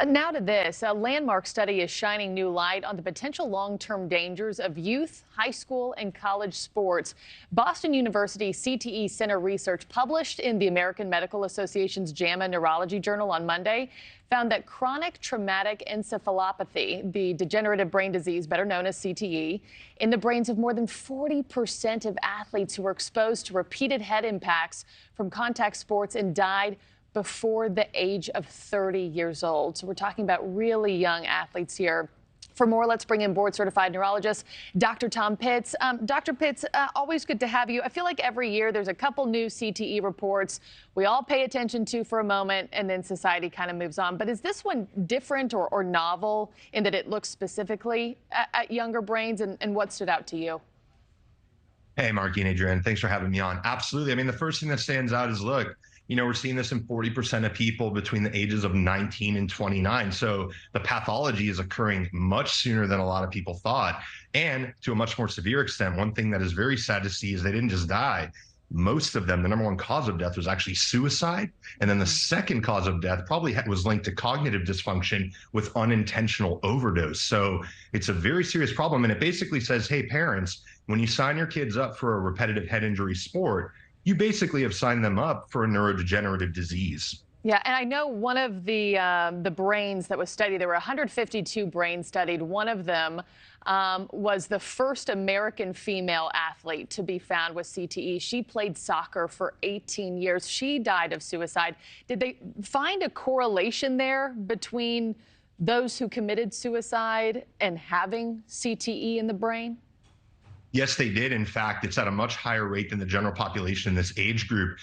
Now to this, a landmark study is shining new light on the potential long-term dangers of youth, high school, and college sports. Boston University CTE Center research published in the American Medical Association's JAMA Neurology Journal on Monday found that chronic traumatic encephalopathy, the degenerative brain disease better known as CTE, in the brains of more than 40% of athletes who were exposed to repeated head impacts from contact sports and died before the age of 30 years old. So we're talking about really young athletes here. For more, let's bring in board-certified neurologist Dr. Tom Pitts. Dr. Pitts, always good to have you. I feel like every year there's a couple new CTE reports we all pay attention to for a moment, and then society kind of moves on. But is this one different or novel in that it looks specifically at younger brains, and what stood out to you? Hey, Marky and Adrienne, thanks for having me on. Absolutely. I mean, the first thing that stands out is, look, we're seeing this in 40% of people between the ages of 19 and 29. So the pathology is occurring much sooner than a lot of people thought. And to a much more severe extent, one thing that is very sad to see is they didn't just die. Most of them, the number one cause of death was actually suicide. And then the second cause of death probably was linked to cognitive dysfunction with unintentional overdose. So it's a very serious problem. And it basically says, hey, parents, when you sign your kids up for a repetitive head injury sport, you basically have signed them up for a neurodegenerative disease. Yeah, and I know one of the brains that was studied, there were 152 brains studied. One of them was the first American female athlete to be found with CTE. She played soccer for 18 years. She died of suicide. Did they find a correlation there between those who committed suicide and having CTE in the brain? Yes, they did. In fact, it's at a much higher rate than the general population in this age group.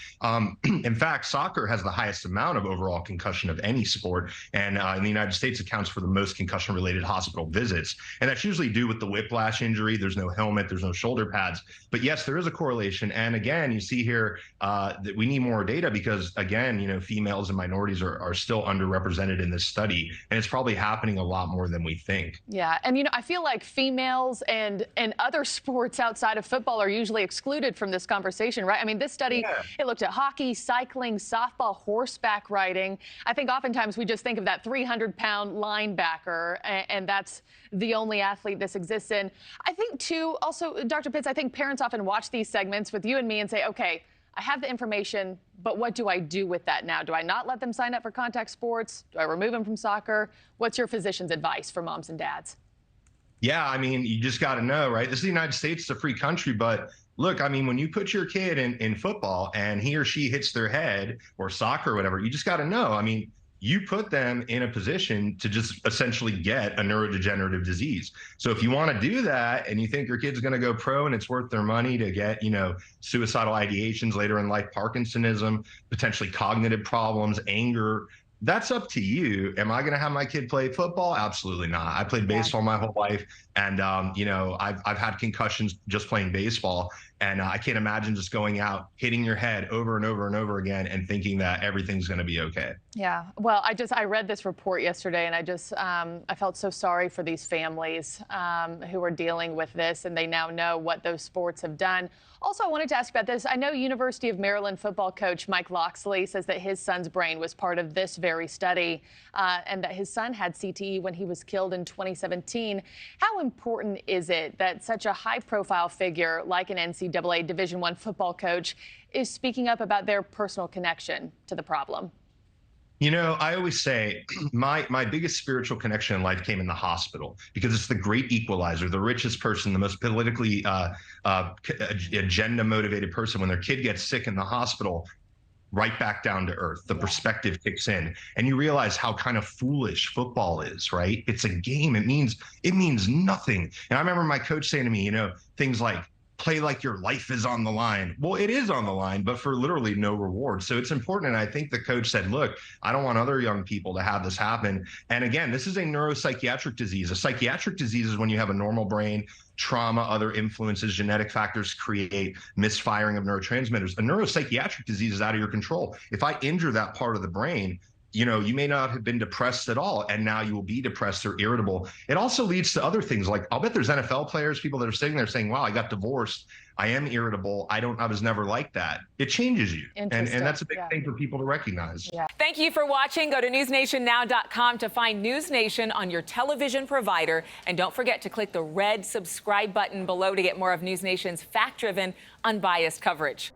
In fact, soccer has the highest amount of overall concussion of any sport, and in the United States accounts for the most concussion-related hospital visits. And that's usually due with the whiplash injury. There's no helmet, there's no shoulder pads. But yes, there is a correlation. And again, you see here that we need more data because, again, females and minorities are still underrepresented in this study, and it's probably happening a lot more than we think. Yeah, and I feel like females and other sports outside of football are usually excluded from this conversation, right? I mean, this study, It looked at hockey, cycling, softball, horseback riding. I think oftentimes we just think of that 300-pound linebacker, and that's the only athlete this exists in. I think, too, also, Dr. Pitts, I think parents often watch these segments with you and me and say, okay, I have the information, but what do I do with that now? Do I not let them sign up for contact sports? Do I remove them from soccer? What's your physician's advice for moms and dads? Yeah, I mean, you just got to know, right? This is the United States, it's a free country, but look, I mean, when you put your kid in football and he or she hits their head or soccer or whatever, you just got to know, I mean, you put them in a position to just essentially get a neurodegenerative disease. So if you want to do that and you think your kid's going to go pro and it's worth their money to get, suicidal ideations later in life, Parkinsonism, potentially cognitive problems, anger, that's up to you. Am I going to have my kid play football? Absolutely not. I played baseball my whole life. And, I've had concussions just playing baseball. And I can't imagine just going out, hitting your head over and over and over again and thinking that everything's going to be okay. Yeah. Well, I read this report yesterday, and I felt so sorry for these families who are dealing with this, and they now know what those sports have done. Also, I wanted to ask about this. I know University of Maryland football coach Mike Loxley says that his son's brain was part of this very study, and that his son had CTE when he was killed in 2017. How important is it that such a high-profile figure like an NCAA Division I football coach is speaking up about their personal connection to the problem? I always say my biggest spiritual connection in life came in the hospital because it's the great equalizer. The richest person, the most politically agenda-motivated person, when their kid gets sick in the hospital, right back down to earth. The perspective kicks in, and you realize how kind of foolish football is, right? It's a game. It means nothing. And I remember my coach saying to me, things like, play like your life is on the line. Well, it is on the line, but for literally no reward. So it's important. And I think the coach said, look, I don't want other young people to have this happen. And again, this is a neuropsychiatric disease. A psychiatric disease is when you have a normal brain, trauma, other influences, genetic factors create misfiring of neurotransmitters. A neuropsychiatric disease is out of your control. If I injure that part of the brain, you may not have been depressed at all, and now you will be depressed or irritable. It also leads to other things. Like, I'll bet there's NFL players, people that are sitting there saying, wow, I got divorced, I am irritable, I was never like that. It changes you, and that's a big thing for people to recognize. Thank you for watching. Go to newsnationnow.com to find NewsNation on your television provider, and don't forget to click the red subscribe button below to get more of NewsNation's fact-driven, unbiased coverage.